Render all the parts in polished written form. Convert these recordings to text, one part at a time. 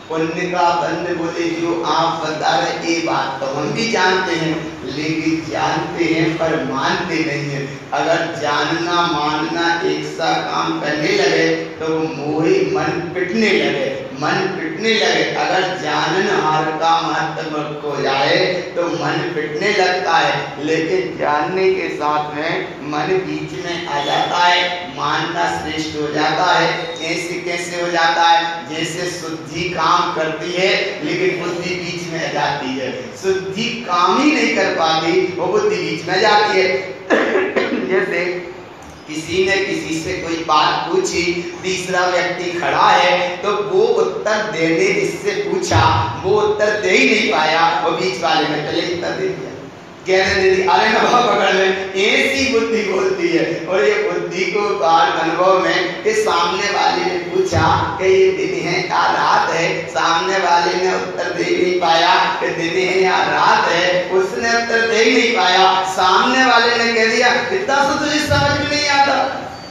पुण्य का बंध बोले जो आप बता रहे ये बात तो हम भी जानते हैं, लेकिन जानते हैं पर मानते नहीं है। अगर जानना मानना एक सा काम करने लगे तो मोही मन पिटने लगे, मन पिटने लगे। अगर जाननहार का महत्व हो जाए तो मन पिटने लगता है, लेकिन जानने के साथ में मन बीच में आ जाता है, मानना श्रेष्ठ हो जाता है। ऐसे कैसे हो जाता है? जैसे शुद्धि काम करती है लेकिन बुद्धि बीच में आ जाती है, शुद्धि काम ही नहीं कर पाती, वो बुद्धि बीच में जाती है। जैसे किसी ने किसी से कोई बात पूछी, तीसरा व्यक्ति खड़ा है तो वो उत्तर देने जिससे पूछा वो उत्तर दे ही नहीं पाया, वो बीच वाले ने पहले उत्तर दे दिया, कहने दे दी, अरे नवा पकड़ ले। ऐसी बुद्धि बोलती है। और ये बुद्धि को काल अनुभव में कि सामने वाले ने पूछा कि ये दिन है या रात है, सामने वाले ने उत्तर दे नहीं पाया कि दिन है या रात है, उसने उत्तर दे ही नहीं पाया, सामने वाले ने कह दिया इतना तो तुझे समझ में नहीं आता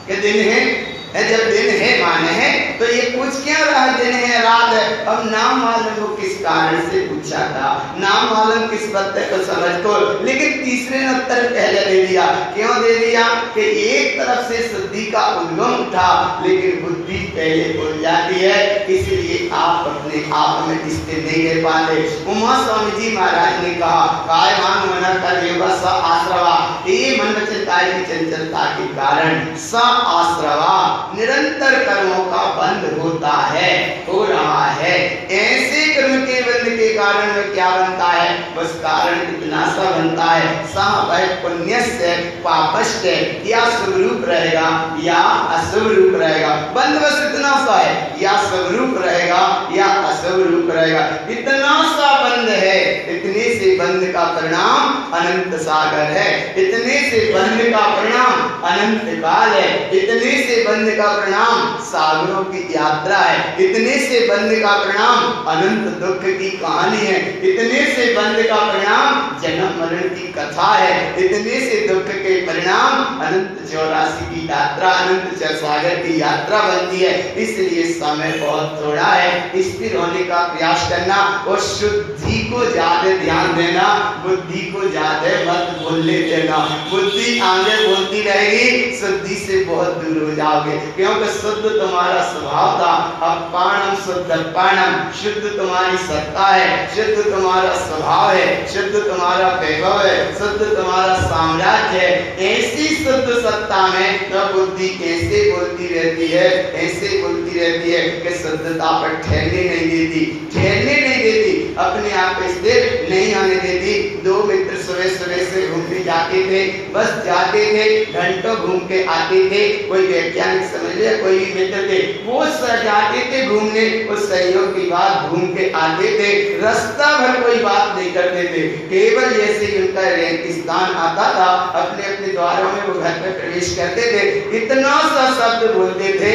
कि दिन है। जब दिन है माने है तो ये पूछ क्या रहा दिन है रात है? अब नाम मालूम वो किस कारण से पूछा था, नाम मालूम किस बात को समझ को, लेकिन तीसरे ने उत्तर पहले दे दिया। क्यों दे दिया? कि एक तरफ से शुद्धि का उद्गम उठा लेकिन बुद्धि पहले बोल जाती है, इसलिए आप अपने आप में स्थिर नहीं रह पाते। उमा स्वामी जी महाराज ने कहा कायमान मना कर योगा स आश्रवा, ये मन वचन काय की चंचलता के कारण स आश्रवा निरंतर कर्मों का बंध होता है, हो रहा है। ऐसे कर्म के बंध के कारण में क्या बनता है? बस कारण इतना सा बनता है, सा वह पुण्यस्य पापस्य, या शुभ रूप रहेगा या अशुभ रूप रहेगा। बंध बस इतना सा है, या शुभ रूप रहेगा या अशुभ रूप रहेगा, इतना सा बंध है। इतने से बंध का परिणाम अनंत सागर है, इतने से बंध का परिणाम अनंत काल है, इतने से बंध का परिणाम सागरों की यात्रा है, इतने से बंध का परिणाम अनंत दुख की कहानी है, इतने से बंध का परिणाम जन्म मरण की कथा है, इतने से दुख के परिणाम अनंत 84 की यात्रा, अनंत सागर की यात्रा बनती है। इसलिए समय बहुत थोड़ा है, स्थिर होने का प्रयास करना और शुद्धि को ज्यादा ध्यान देना, बुद्धि को ज्यादा मत बोलने देना। बुद्धि आगे बोलती रहेगी, शुद्धि से बहुत दूर हो जाओगे, क्योंकि शुद्ध तुम्हारा स्वभाव था। अपाणम शुद्ध पाणम, शुद्ध तुम्हारी सत्ता है, शुद्ध तुम्हारा स्वभाव है, शुद्ध तुम्हारा वैभव है, शुद्ध तुम्हारा साम्राज्य है। ऐसी शुद्ध सत्ता में तो बुद्धि कैसे बोलती रहती है, ऐसे बोलती रहती है कि शुद्धता पर ठहरने नहीं देती, ठहरने नहीं देती, अपने आप स्थिर नहीं आने देती। दो मित्र सुबह सुबह से घूमने जाते थे, बस जाते थे, घंटों घूम के आते थे। कोई वैज्ञानिक समझ ले, कोई भी मित्र थे, वो जाते थे घूमने, उस संयोग की बात घूम के आते थे, रास्ता भर कोई बात नहीं करते थे। केवल जैसे ही उनका रेगिस्तान आता था, अपने अपने द्वारों में वो घर में प्रवेश करते थे, इतना सा शब्द बोलते थे,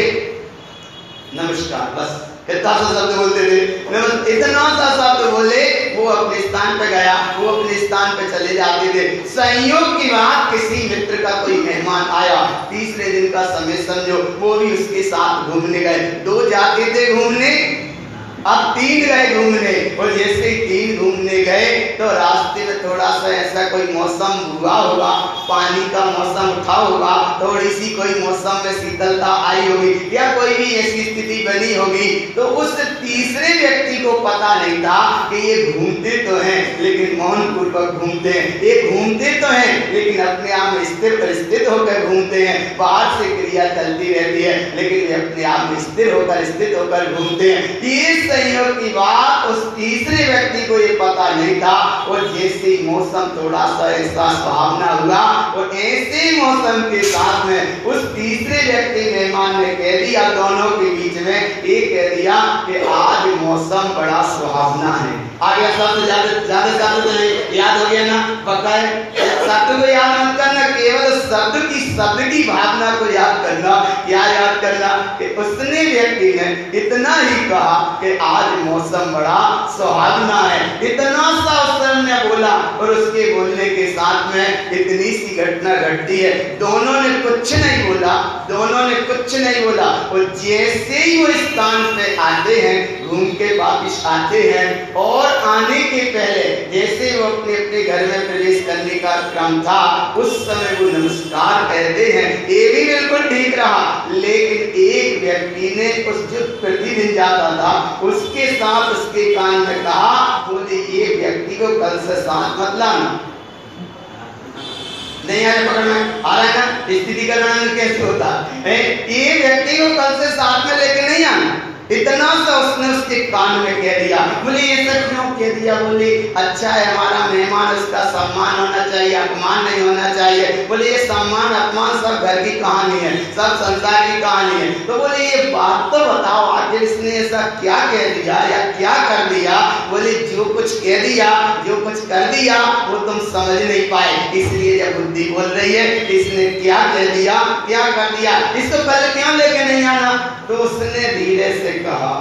नमस्कार, बस इतना सा शब्द बोलते थे, इतना सा शब्द बोले, वो अपने स्थान पे गया, वो अपने स्थान पे चले जाते थे। संयोग की बात, किसी मित्र का कोई मेहमान आया, तीसरे दिन का समय समझो, वो भी उसके साथ घूमने गए। 2 जाते थे घूमने, अब 3 गए घूमने, और जैसे ही 3 घूमने गए तो रास्ते में थोड़ा सा ऐसा कोई मौसम हुआ होगा, पानी का मौसम उठा होगा, थोड़ी सी कोई मौसम में शीतलता आई होगी, या कोई भी ऐसी स्थिति बनी होगी, तो उस तीसरे व्यक्ति को पता नहीं था कि ये घूमते तो हैं लेकिन मौन पूर्वक घूमते हैं, ये घूमते तो हैं लेकिन अपने आप में स्थिर परिस्थित होकर घूमते हैं। बाहर से क्रिया चलती रहती है लेकिन वे अपने आप में स्थिर होकर घूमते हैं। ये संयोग की बात उस तीसरे व्यक्ति को ये पता नहीं था, और जैसे ही मौसम थोड़ा सा ऐसा सुहावना हुआ, और ऐसे मौसम के साथ में उस तीसरे व्यक्ति मेहमान ने कह दिया, दोनों के बीच में ये कह दिया कि आज मौसम बड़ा सुहावना है। आगे शब्द ज्यादा तो नहीं याद हो गया ना, बकाय शब्द को याद मत करना, केवल शब्द की भावना को याद करना। क्या याद करना कि उसने व्यक्ति ने इतना ही कहा कि आज मौसम बड़ा सुहावना है, इतना सा उसने बोला, और उसके बोलने के साथ में इतनी सी घटना घटती है। दोनों ने कुछ नहीं बोला, और जैसे ही वो स्थान पे आते हैं, घूम के वापिस आते हैं, और आने के पहले जैसे वो अपने अपने घर में प्रवेश करने का क्रम था, उस समय वो नमस्कार कहते हैं, ये भी बिल्कुल ठीक रहा। लेकिन एक व्यक्ति ने उस जो प्रतिदिन जाता था उसके साथ उसके कान में कहा, बोले ये व्यक्ति को कल से साथ मत लाना। नहीं आ रहा पकड़ में, आ रहा है ना, स्थिति का वर्णन कैसे होता है, ये व्यक्ति को कल से साथ में लेके नहीं आना। इतना सा उसने उसके कान में कह दिया। बोले ये सब क्यों कह दिया? बोले अच्छा है, हमारा मेहमान, उसका सम्मान होना चाहिए, अपमान नहीं होना चाहिए। बोले ये सम्मान अपमान सब घर की कहानी है, सब संसार की कहानी है। तो बोले ये बात तो बताओ, आखिर इसने ऐसा क्या कह दिया या क्या कर दिया? बोले जो कुछ कह दिया, जो कुछ कर दिया वो तुम समझ नहीं पाए, इसलिए जब बुद्धि बोल रही है इसने क्या कह दिया, क्या कर दिया, इसको कल क्यों लेके नहीं आना? तो उसने धीरे से कहा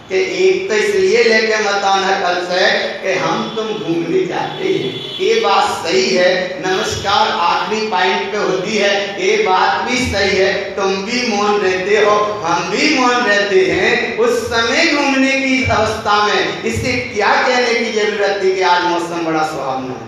कि एक तो इसलिए लेके मत आना कल से कि हम तुम घूमने जाते हैं, ये बात सही है, नमस्कार आखिरी पॉइंट पे होती है, ये बात भी सही है, तुम भी मौन रहते हो, हम भी मौन रहते हैं। उस समय घूमने की अवस्था में इससे क्या कहने की जरूरत थी कि आज मौसम बड़ा सुहावना है?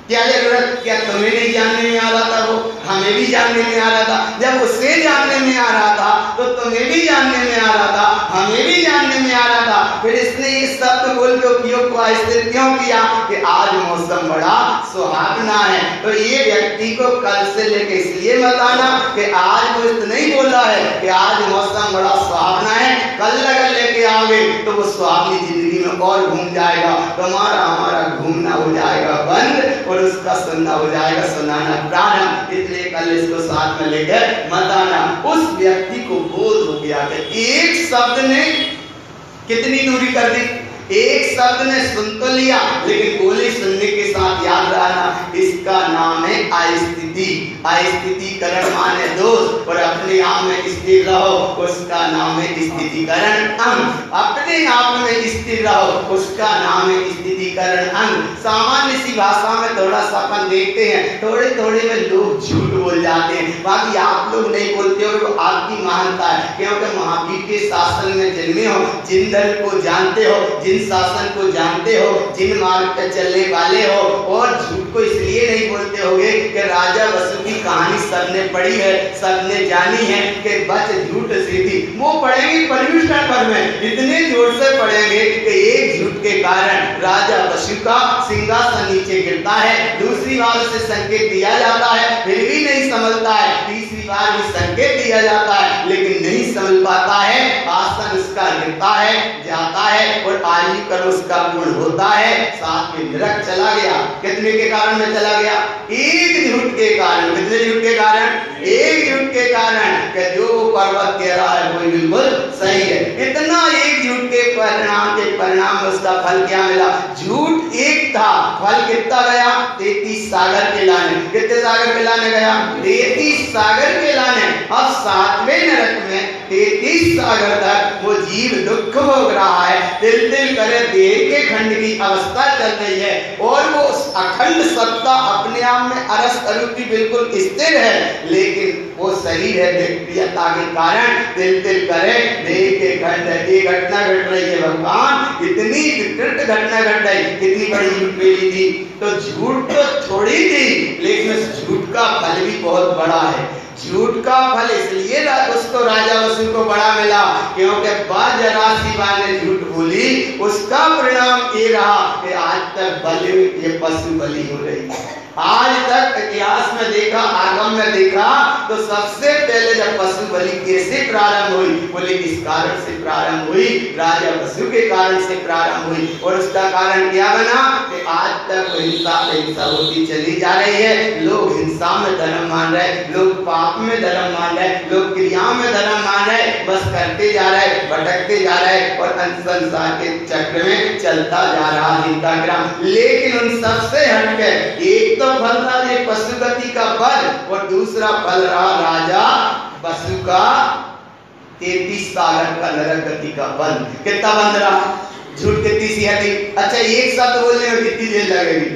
क्या जरूरत? क्या तुम्हें नहीं जानने में आ रहा था? वो हमें भी जानने में आ रहा था। जब उसे जानने में आ रहा था तो तुम्हें भी जानने में आ रहा था, हमें भी जानने में आ रहा था। फिर इसने ये शब्द बोल के उपयोग को स्थिर क्यों किया कि आज मौसम बड़ा सुहावना है? तो ये व्यक्ति को कल से लेके इसलिए मत आना कि आज वो इतना ही बोला है कि आज मौसम बड़ा सुहावना है, कल अगर लेके आओगे तो वो सुहावनी जिंदगी में और घूम जाएगा, तुम्हारा हमारा घूमना हो जाएगा बंद और उसका सुनना हो जाएगा सुनाना प्रारंभ। इसलिए कल इसको साथ में लेकर मत आना। उस व्यक्ति को बोध हो गया कि एक शब्द ने कितनी दूरी कर दी, एक शब्द ने सुन तो लिया लेकिन गोली सुनने के साथ याद रहना, इसका नाम है अस्थिति। अस्थितिकरण माने दोष, और अपने आप में स्थिर रहो, उसका नाम है स्थितिकरण अंग। अपने आप में स्थिर रहो, उसका नाम है स्थितिकरण अंग। सामान्य सी भाषा में थोड़ा सा अपन देखते हैं, थोड़े थोड़े में लोग झूठ बोल जाते हैं, बाकी आप लोग नहीं बोलते हो, वो आपकी महानता है, क्योंकि महावीर के शासन में जन्मे हो, जिन धर्म को जानते हो, जिन शासन को जानते हो, जिन मार्ग पर चलने वाले हो, और झूठ को इसलिए नहीं बोलते होगे कि राजा वसु की कहानी सबने पढ़ी है, सबने जानी है कि बच झूठ सीधी। वो पढ़ेंगे परिविष्टन पर में इतने जोर से पढ़ेंगे कि एक झूठ के कारण राजा वसु का सिंहासन नीचे गिरता है, दूसरी बार से संकेत दिया जाता है फिर भी नहीं समझता है, तीसरी बार भी संकेत दिया जाता है लेकिन नहीं समझ पाता है, आसन उसका गिरता है, जाता है और आज समाजी कर्म उसका पूर्ण होता है, साथ में नरक चला गया। कितने के कारण में चला गया? एक झूठ के कारण। कितने झूठ के कारण? एक झूठ के कारण कि जो पर्वत कह रहा है वो बिल्कुल सही है। इतना एक झूठ के परिणाम उसका फल क्या मिला? झूठ एक था, फल कितना गया? 33 सागर के लाने। कितने सागर के लाने गया? 33 सागर के लाने। अब 7वें नरक में 33 सागर तक वो जीव दुख भोग रहा है, तिल तिल करे देह के खंड की अवस्था चल रही है, और वो अखंड सत्ता अपने आप में अरस अरूपी बिल्कुल स्थिर है, लेकिन वो शरीर है व्यक्तियता के कारण तिल तिल करे देह के खंड है। ये घटना घट रही है भगवान, इतनी विकृत घटना घट रही। कितनी बड़ी झूठ बोली थी? तो झूठ तो थोड़ी थी, लेकिन उस झूठ का फल भी बहुत बड़ा है। झूठ का फल इसलिए उसको राजा वसु को बड़ा मिला क्योंकि जरासीबा ने झूठ बोली, उसका परिणाम ये रहा कि आज तक बलि ये पशु बलि हो रही है। आज तक इतिहास में देखा, आगम में देखा, तो सबसे पहले जब पशु बलि कैसे प्रारंभ हुई? बोले इस कारण से प्रारंभ हुई, राजा वसु के कारण से प्रारंभ हुई। और उसका कारण क्या बना कि आज तक हिंसा होती चली जा रही है। लोग हिंसा में धर्म मान रहे, लोग पाप में धर्म मान रहे, लोग क्रियाओं में धर्म मान रहे, बस करते जा रहे, भटकते जा रहे, और संसार के चक्र में चलता जा रहा जिनका ग्राम। लेकिन उन सबसे हटकर एक तो फल था ये पशु गति का फल, और दूसरा फल रहा राजा वसु का 33 सागर का नरक गति का बंध। कितना बंध रहा? झूठ कितनी सी हटी। अच्छा, एक शब्द बोलने में कितनी देर लगेगी?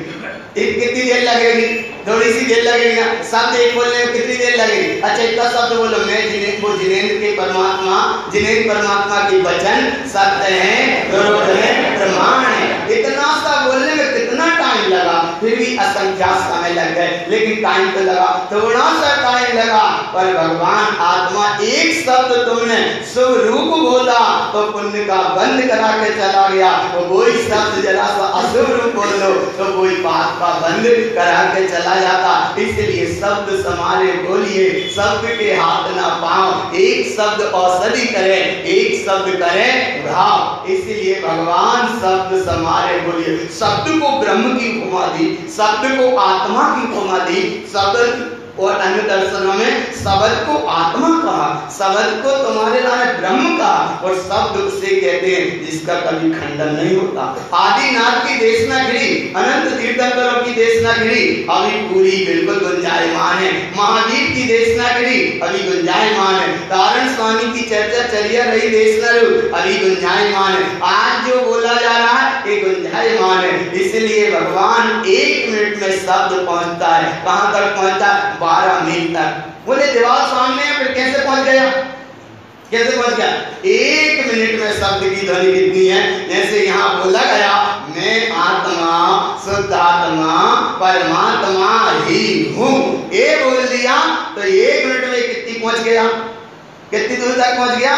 कितनी देर लगेगी? थोड़ी सी देर लगेगी ना। शब्द एक बोलने में कितनी देर लगेगी? अच्छा, इतना शब्द बोलो, मैं जिनेंद्र के परमात्मा, जिनेंद्र परमात्मा के वचन सत्य हैं, प्रमाण है। इतना सा बोलने में कितना टाइम लगा? फिर भी असंख्यात समय लग गए, लेकिन टाइम तो लगा, थोड़ा सा टाइम लगा। पर भगवान आत्मा एक शब्द तुमने शुभ रूप बोला तो पुण्य का बंद करा के चला गया। तो वही शब्द जरा सा अशुभ रूप बोल दो तो कोई पाप का बंद करा के चला जाता। इसलिए शब्द समारे बोलिए, शब्द के हाथ ना पाओ। एक शब्द औषधि करे, एक शब्द करे घाव। इसलिए भगवान शब्द समारे बोलिए। शब्द को ब्रह्म की उपमा दी, शब्द को आत्मा की उपमा दी। शब्द और अन्य दर्शनों में शब्द को आत्मा कहा, शब्द को तुम्हारे नाम ब्रह्म कहा, और शब्द उसे कहते हैं जिसका कभी खंडन नहीं होता। आदिनाथ की देशनागिरी, अनंत तीर्थंकरों की देशनागिरी अभी पूरी बिल्कुल गुंजायमान है। महावीर की देशनागिरी अभी गुंजायमान है। कारण स्वामी की चर्चा चली रही देशनारू अभी गुंजायमान है। आज जो बोला जा रहा है ये गुंजायमान है। इसलिए भगवान 1 मिनट में शब्द पहुंचता है। कहां तक पहुंचता है? 12 मील तक। बोले दीवार सामने है, फिर कैसे पहुंच गया? कैसे पहुंच गया? 1 मिनट में शब्द की ध्वनि कितनी है? जैसे यहाँ बोला गया, मैं आत्मा, शुद्ध आत्मा, परमात्मा ही हूँ, ये बोल दिया तो 1 मिनट में कितनी पहुंच गया? कितनी दूर तक पहुंच गया?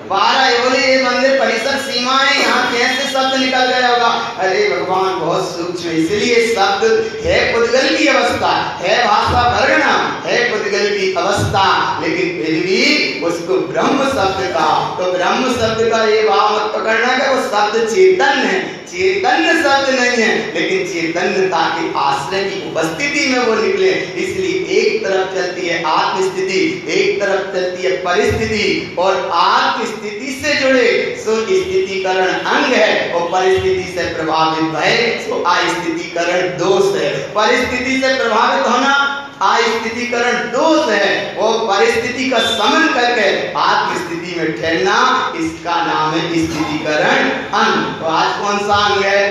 12। ये बोले ये मंदिर परिसर सीमा है, यहाँ कैसे शब्द निकल गया होगा? अरे भगवान बहुत सूक्ष्म, इसलिए शब्द है पुद्गल की अवस्था, है भाषा वर्णना, है पुद्गल की अवस्था, लेकिन फिर भी उसको ब्रह्म शब्द का, तो ब्रह्म शब्द का ये भाव मत पकड़ना कि वो शब्द चेतन है। चैतन्य शब्द नहीं है, लेकिन चैतन्यता के आश्रय की उपस्थिति में वो निकले। इसलिए एक तरफ चलती है आत्म स्थिति, एक तरफ चलती है परिस्थिति, और आत्म स्थिति से जुड़े सो स्थितिकरण अंग है, और परिस्थिति से प्रभावित है सो अस्थितिकरण दोष है। परिस्थिति से प्रभावित होना अस्थितिकरण दोष है, वो परिस्थिति का समन करके आत्म स्थिति में ठहरना, इसका नाम है स्थितिकरण अंग। तो आज कौन सा अंग है?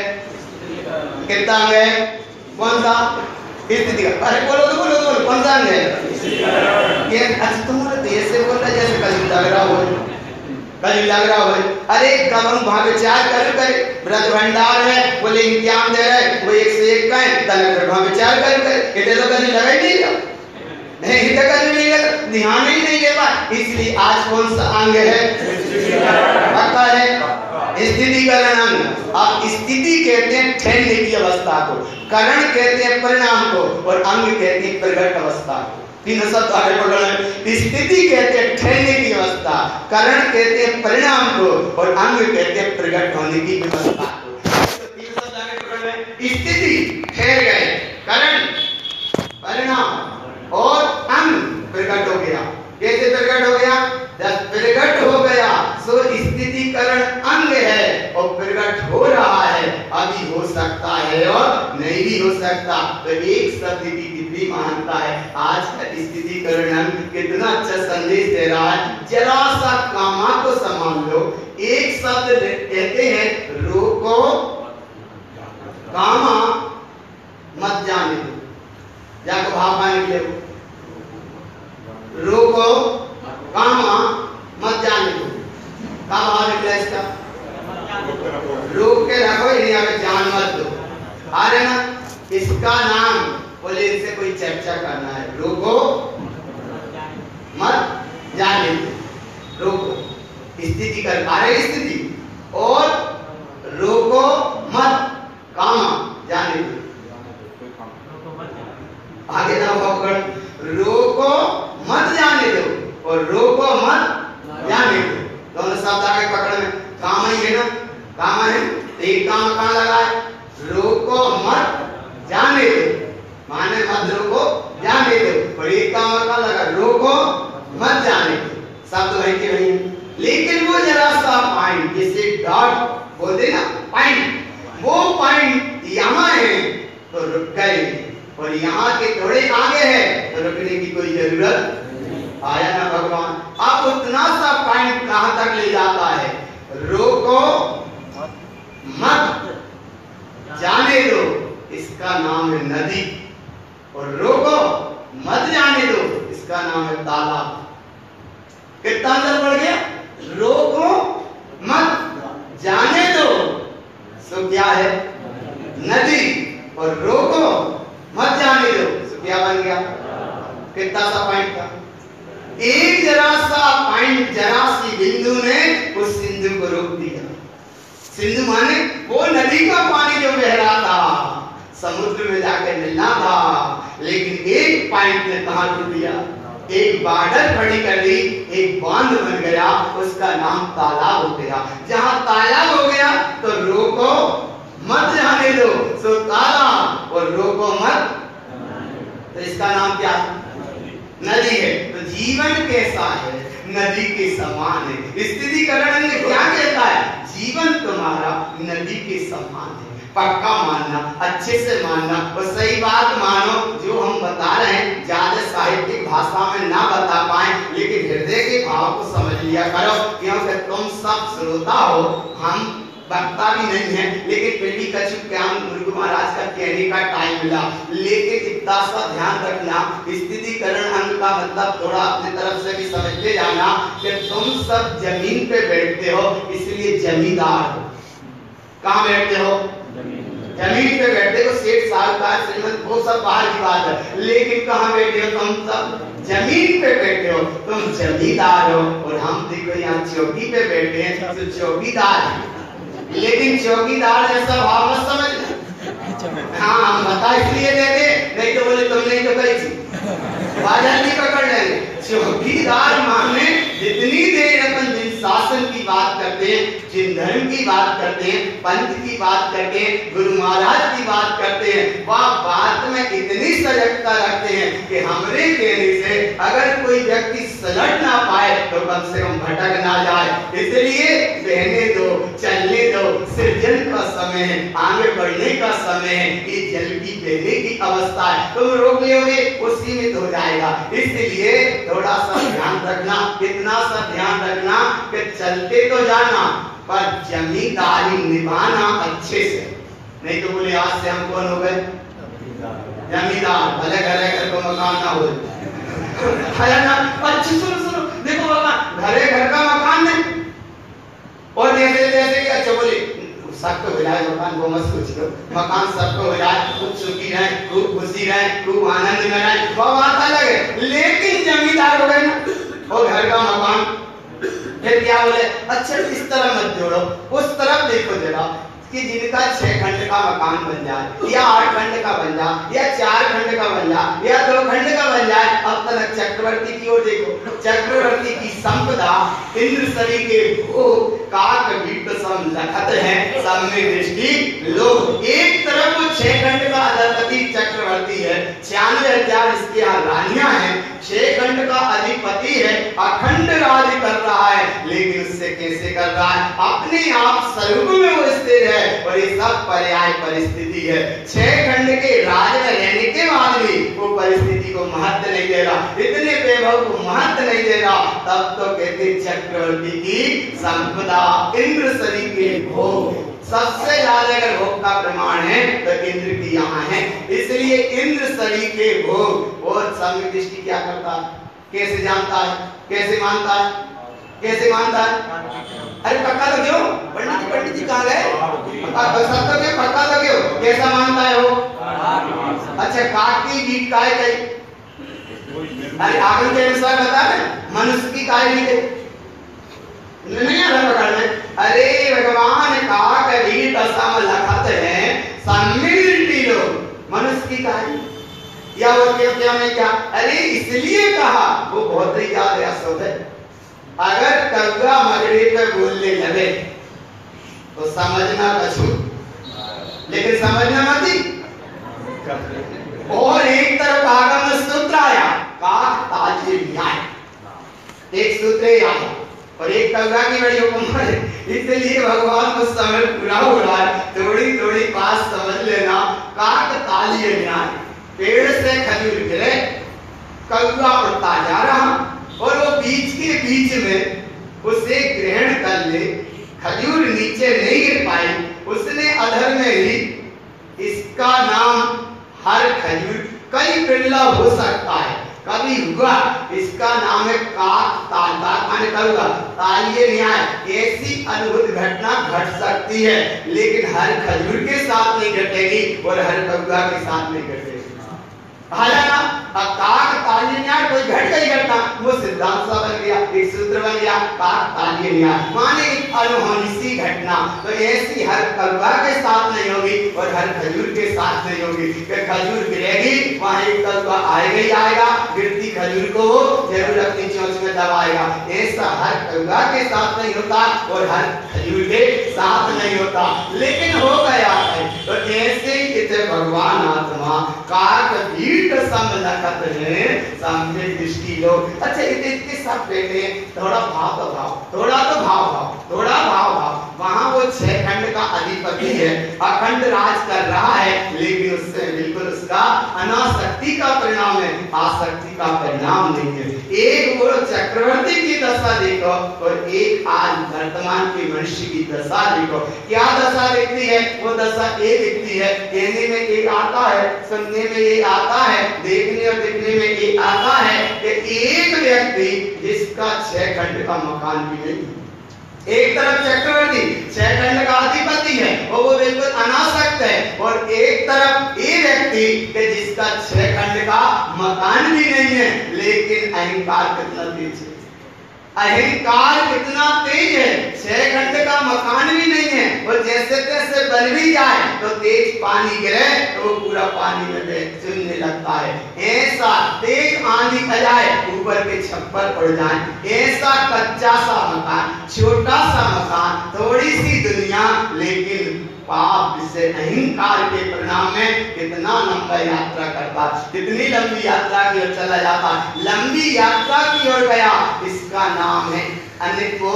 कितना अंग है? कौन सा? स्थिति का। अरे बोलो तो बोलो, कौन सा अंग है? अच्छा तुम्हारे देश से बोल रहे जैसे कल लग रहा हो, कल लग रहा हो। अरे कब हम वहां विचार करे व्रत भंडार में बोले इम्तिहान दे रहे, वो 1 से 1 का है, तब वहां विचार करे इतने तो कभी लगा ही नहीं, नहीं इतना कभी नहीं लगा, ध्यान ही नहीं देगा। इसलिए आज कौन सा अंग है? पक्का है स्थितिकरण अंग। अब स्थिति कहते हैं ठहरने की अवस्था को, करण कहते हैं परिणाम को, और अंग कहते हैं प्रगट अवस्था को। तीनों शब्द आगे पढ़ रहे हैं। स्थिति कहते हैं ठहरने की अवस्था, करण कहते हैं परिणाम को, और अंग कहते हैं प्रकट होने की व्यवस्था को। तो तीनों शब्द आगे पढ़ रहे हैं। स्थिति ठहर गए, करण परिणाम और अंग प्रकट हो गया। कैसे प्रकट हो गया? जब प्रकट हो गया सो स्थिति करण अंग है और प्रकट हो रहा है, अभी हो सकता है और नहीं भी हो सकता। तो एक शब्द की कितनी महानता है। आज का स्थिति करण अंग कितना अच्छा संदेश दे रहा है। जरा सा कामा को संभाल लो। एक शब्द कहते हैं रोको कामा मत जाने दो, जाको भाव पाने के लिए रोको कामा मत जाने दो। का भाव निकला इसका? रोक के रखो, अगर जान मत दो। आ रहे ना? इसका नाम बोले, इनसे कोई चर्चा करना है। रोको मत जाने दो, रोको स्थिति कर आ रही स्थिति, और रोको मत कामा जाने दो। आगे ना पकड़, रोको मत जाने दो और रोको मत जाने दो। दोनों शब्द आगे पकड़ में काम ही है ना, काम है। एक काम कहाँ लगा है? रोको मत जाने दो, माने मत रोको जाने दो। और एक काम कहाँ लगा? रोको मत जाने दो। शब्द वही के वही, लेकिन वो जरा सा पॉइंट, जैसे डॉट बोलते ना पॉइंट, वो पॉइंट यहाँ है तो रुक गए, और यहाँ के थोड़े आगे है तो रुकने की कोई जरूरत आया ना भगवान। अब उतना सा पॉइंट कहां तक ले जाता है? रोको मत जाने दो, इसका नाम है नदी, और रोको मत जाने दो, इसका नाम है तालाब। कितना अंदर बढ़ गया? रोको मत जाने दो सो क्या है? नदी, और रोको मत जाने दो सो क्या बन गया? कितना सा पॉइंट था? एक जरा सा पॉइंट, जरा सी बिंदु ने उस सिंधु को रोक दिया। सिंधु माने वो नदी का पानी जो बह रहा था, समुद्र में जाकर मिलना था, लेकिन एक पॉइंट ने कहां रोक दिया? एक बॉर्डर खड़ी कर दी, एक बांध बन गया, उसका नाम तालाब हो गया। जहां तालाब हो गया तो रोको मत जाने दो सो तालाब, और रोको मत, तो इसका नाम क्या? नदी है। तो जीवन कैसा है? नदी के समान है। स्थिति करण में क्या कहता है? जीवन तुम्हारा नदी के समान है। पक्का मानना, अच्छे से मानना, और सही बात मानो। जो हम बता रहे हैं ज्यादा साहित्यिक भाषा में ना बता पाए, लेकिन हृदय के भाव को समझ लिया करो, क्योंकि तुम सब श्रोता हो, हम वक्ता भी नहीं है, लेकिन फिर भी कछु ज्ञान गुरु महाराज का कहने का टाइम मिला। लेकिन इतना सा ध्यान रखना, स्थिति करण अंग का मतलब थोड़ा अपनी तरफ से भी समझते जाना कि तुम सब जमीन पे बैठते हो, इसलिए जमींदार हो। कहाँ बैठते हो? जमीन पे बैठते हो। सेठ साहूकार श्रीमंत वो सब बाहर की बात है, लेकिन कहाँ बैठे हो? तुम सब जमीन पे बैठे हो, तुम जमींदार हो। और हम देखो यहाँ चौकी पे बैठे हैं तो चौकीदार है, लेकिन चौकीदार जैसा भाव मत समझना। हाँ, हम बता इसलिए देते, नहीं तो बोले तुमने तो कही थी, बाजार नहीं पकड़ लेंगे। चौकीदार माने जितनी देर अपन जिन शासन की बात करते हैं, जिन धर्म की बात करते हैं, पंथ की बात करते हैं, गुरु महाराज की बात करते हैं, वह बात में इतनी सजगता रखते हैं कि हमरे कहने से अगर कोई व्यक्ति सलट ना पाए तो कम से कम भटक ना जाए। इसलिए बहने दो, चलने दो, सृजन का समय है, आगे बढ़ने का समय है, ये जल की बहने की अवस्था है। तुम रोक लोगे वो सीमित हो जाएगा। इसलिए थोड़ा सा ध्यान रखना, कितना सा ध्यान रखना कि चलते तो जाना पर जमींदारी निभाना अच्छे से। नहीं तो बोले आज से हम कौन हो गए? जमींदार। भले घर को मकान ना हो है ना। अच्छी सुनो देखो बाबा, घर का मकान नहीं, और जैसे जैसे कि अच्छा बोले सबको हो जाए मकान, को मत सोच लो, मकान सबको हो जाए, खूब सुखी रहे, खूब खुशी रहे, खूब आनंद में रहे, वो बात अलग है। लेकिन जमींदार हो गए ना और घर का मकान, फिर क्या बोले? अच्छा इस तरफ मत जोड़ो, उस तरफ देखो जरा। समझा कि जिनका 6 खंड का मकान बन जाए या 8 खंड का बन जाए या 4 खंड का बन जाए या 2 खंड का बन जाए। अब तक चक्रवर्ती की ओर देखो, चक्रवर्ती की संपदा इंद्र सरी के भोग काक बीट सम लखत है, सब में दृष्टि लो। एक तरफ वो 6 खंड का अधिपति चक्रवर्ती है, 96,000 इसके यहाँ रानियां हैं, 6 खंड का अधिपति है, अखंड राज कर रहा है। लेकिन उससे कैसे कर रहा है? अपने आप स्वरूप में वो स्थिर है और ये सब पर्याय परिस्थिति है। 6 खंड के राज में रहने के बाद भी वो परिस्थिति को महत्व नहीं दे रहा, इतने वैभव को महत्व नहीं दे रहा। तब तो कहते चक्रवर्ती की संपदा इंद्र सरी के भोग। सबसे ज्यादा अगर भोग का प्रमाण है तो इंद्र की यहाँ है, इसलिए इंद्र सरी के भोग। और सम्यक दृष्टि क्या करता है, कैसे जानता है, कैसे मानता है, कैसे मानता है? अरे पक्का तो क्यों पंडित जी कहाँ गए? सब तो क्यों पक्का तो क्यों? कैसा मानता है वो? अच्छा काट की बीट काय गई, अरे आगे के अनुसार बता रहे मनुष्य की काय नहीं गई, नहीं आ रहा पकड़ में। अरे भगवान का कभी दशा लखत है सम्मिलिटी लोग मनुष्य की काय या वो क्या में क्या? अरे इसलिए कहा वो बहुत ही ज्यादा अशुद्ध है। अगर कौवा मगड़ी पे बोलने लगे तो समझना कछु, लेकिन समझना मत ही। और एक तरफ आगम सूत्र आया काक ताजे न्याय, एक सूत्र आया और एक कौवा की बड़ी हुक्म है। इसलिए भगवान को समय पूरा हो रहा है, थोड़ी थोड़ी बात समझ लेना। काक ताजे न्याय, पेड़ से खजूर गिरे, कौवा उड़ता जा रहा और वो बीच के बीच में उसे ग्रहण कर ले, खजूर नीचे नहीं गिर पाई, उसने अधर में ही इसका नाम हर खजूर कई बिरला हो सकता है, कभी हुआ इसका नाम है काक तालता माने कौवा तालिये न्याय। ऐसी अद्भुत घटना घट सकती है, लेकिन हर खजूर के साथ नहीं घटेगी और हर कौवा के साथ नहीं घटेगी। काक तालिये न्याय कोई घट गई घटना, वो सिद्धांत सा बन गया, एक सूत्र बन गया काक तालिये न्याय माने अनहोनी सी घटना। तो ऐसी हर कौवा के साथ नहीं होगी और हर खजूर के साथ नहीं होगी। खजूर गिरेगी वहां एक कौवा आएगा ही आएगा, गिरती खजूर को वो जरूर अपनी चोंच में दबाएगा। ऐसा हर कौवा के साथ नहीं होता और हर खजूर के साथ नहीं होता, लेकिन हो गया है। तो ऐसे ही भगवान आत्मा काक बीट सम लखत है, सामने दृष्टि लो। अच्छा इतने सब बैठे, थोड़ा भाव तो भाव, थोड़ा तो भाव भाव, थोड़ा भाव भाव। वहां वो 6 खंड का अधिपति है, अखंड राज कर रहा है, लेकिन उससे बिल्कुल उसका अनासक्ति का परिणाम है, आसक्ति का परिणाम नहीं है। एक वो चक्रवर्ती की दशा देखो और एक आज वर्तमान के मनुष्य की दशा देखो। क्या दशा दिखती है? वो दशा ये दिखती है, कहने में एक आता है, सुनने में ये आता है, देखने और दिखने में ये आता है कि एक व्यक्ति जिसका 6 खंड का मकान भी नहीं, एक तरफ चक्रवर्ती 6 खंड का अधिपति है और वो बिल्कुल अनासक्त है, और एक तरफ ये व्यक्ति कि जिसका 6 खंड का मकान भी नहीं है, लेकिन अहंकार कितना तेज है, अहंकार कितना तेज है। 6 खंड का मकान भी नहीं है और जैसे तैसे बन भी जाए तो तेज पानी गिरे तो वो पूरा पानी में चुनने लगता है। ऐसा तेज आंधी आ जाए ऊपर के छप्पर पड़ जाए, ऐसा कच्चा सा मकान, छोटा सा मकान, थोड़ी सी दुनिया, लेकिन पाप से अहंकार के परिणाम में कितना लंबा यात्रा करता, कितनी लंबी यात्रा की ओर चला जाता, लंबी यात्रा की ओर गया। इसका नाम है अनित को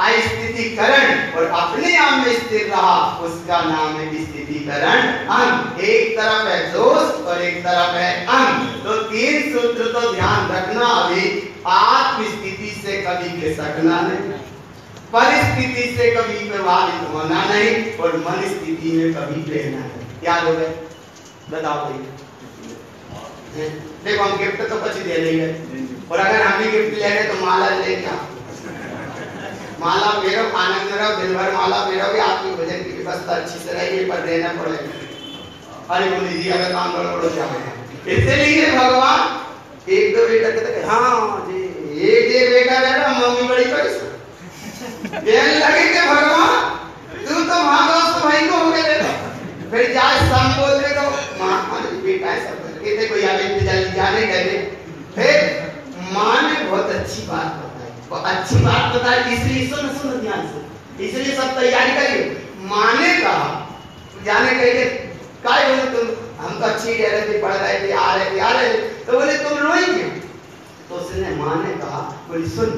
अस्थितीकरण, और अपने आप में स्थिर रहा, उसका नाम है स्थितीकरण अंग। एक तरफ है दोष और एक तरफ है अंग। तो 3 सूत्र तो ध्यान रखना। अभी आत्म स्थिति से कभी खिसकना नहीं, परिस्थिति से कभी प्रभावित होना नहीं, और मन स्थिति में कभी रहना नहीं। याद हो गए? बताओ भाई। देखो हम गिफ्ट तो कुछ दे देंगे, और अगर हम भी गिफ्ट ले रहे तो माला ले क्या, माला फेरो, आनंद रहो, दिन भर माला फेरोगे, आपकी भजन की व्यवस्था अच्छी से रहेगी, पर देना पड़ेगा। अरे बोली जी अगर काम करो जाओगे। इसलिए भगवान 1-2 बेटा कहते हाँ जी, एक बेटा रह रहा, मम्मी बड़ी परेशान लगे के भगवान तू तो भागो अच्छी बात बताए, इसलिए सुन सुन ध्यान से, इसलिए सब तैयारी करिए। माने कहा जाने कहिए काय बोले तुम, हम तो अच्छी कह रहे थे, पढ़ रहे थे, आ रहे थे, तो बोले तुम रोई क्यों? तो उसने माँ ने कहा, बोली सुन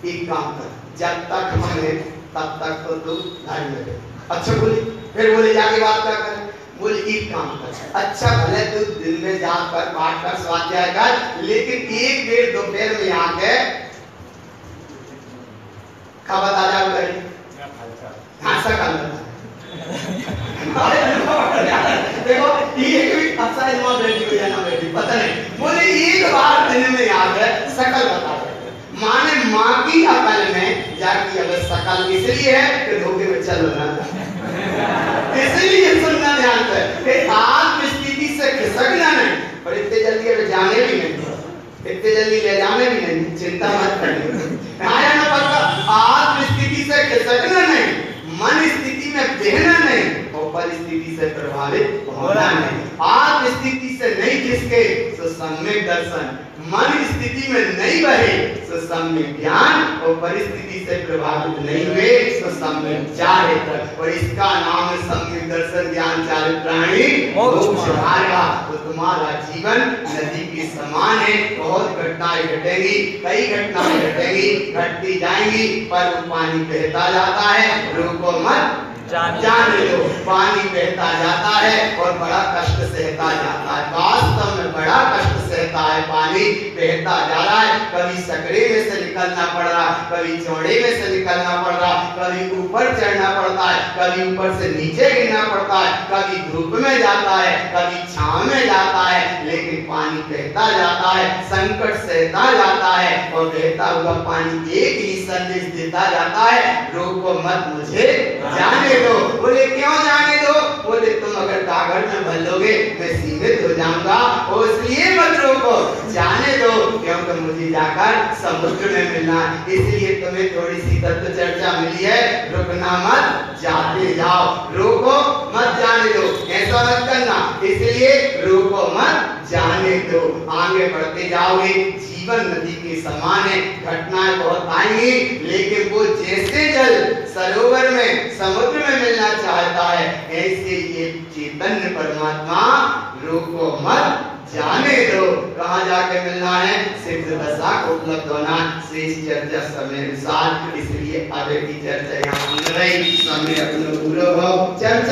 एक काम कर, जब तक हम हैं तब तक तो तू घर में रहे। अच्छा बोली, फिर बोले जाके बात क्या करें? बोले एक काम कर, अच्छा भले तू दिन में जाकर पाठ कर, स्वाध्याय कर, लेकिन एक डेढ़ दोपहर में आके कब बता जाओ करें? हाँ सकल देखो ये कोई अच्छा है ना बेटी को या ना बेटी पता नहीं, बोले एक बार दिन में याद है सकल बता दे। माने माँ की अकल में जाके अगर सकल इसलिए है कि धोखे में चलो ना, इसलिए सुनना ध्यान से कि आत्म स्थिति से खिसकना नहीं, और इतने जल्दी अगर जाने भी नहीं, इतने जल्दी ले जाने भी नहीं, चिंता मत करिए। आया ना पक्का, आत्म स्थिति से खिसकना नहीं, मन स्थिति में बहना नहीं, और परिस्थिति से प्रभावित होना नहीं। आत्म स्थिति से नहीं खिसके तो सम्यक दर्शन, मन स्थिति में नहीं बहे तो सम्यक ज्ञान, और परिस्थिति से प्रभावित नहीं हुए तो सम्यक चारित्र, और इसका नाम है सम्यक दर्शन ज्ञान चारित्र प्राणी मोक्ष मार्ग। तो तुम्हारा जीवन नदी के समान है, बहुत घटनाएं घटेंगी, कई घटनाएं घटेंगी, घटती जाएंगी, पर वो पानी बहता जाता है, रोको मत जाने दो। पानी बहता जाता है और बड़ा कष्ट सहता जाता है, वास्तव में बड़ा कष्ट सहता है, पानी बहता जा रहा है, कभी सकरे में से निकलना पड़ रहा, कभी चौड़े में से निकलना पड़ रहा, कभी ऊपर चढ़ना पड़ता है, कभी ऊपर से नीचे गिरना पड़ता है, कभी धूप में जाता है, कभी छांव में जाता है, लेकिन पानी बहता जाता है, संकट सहता जाता है, और बहता हुआ पानी एक ही संदेश देता जाता है, रोको मत मुझे जाने दो। बोले क्यों जाने दो? बोले तुम अगर कागज में भर लोगे मैं सीमित हो जाऊंगा, और इसलिए मत रोको, जाने दो, क्योंकि मुझे जाकर समुद्र में मिलना है। इसलिए तुम्हें थोड़ी सी तत्व चर्चा मिली है, रुकना मत, जाते जाओ, रोको मत जाने दो, ऐसा मत करना, इसलिए रोको मत जाने दो, आगे बढ़ते जाओगे। जीवन नदी के समान है, घटनाएं बहुत आएंगी, लेकिन वो जैसे जल सरोवर में समुद्र में मिलना चाहता है, ऐसे ये चैतन्य परमात्मा रोको मत जाने दो। कहाँ जाके मिलना है? सिद्ध दशा को उपलब्ध होना। शेष चर्चा समय अनुसार, इसलिए आगे की चर्चा यहाँ रही, समय अपने पूरा भाव चर्चा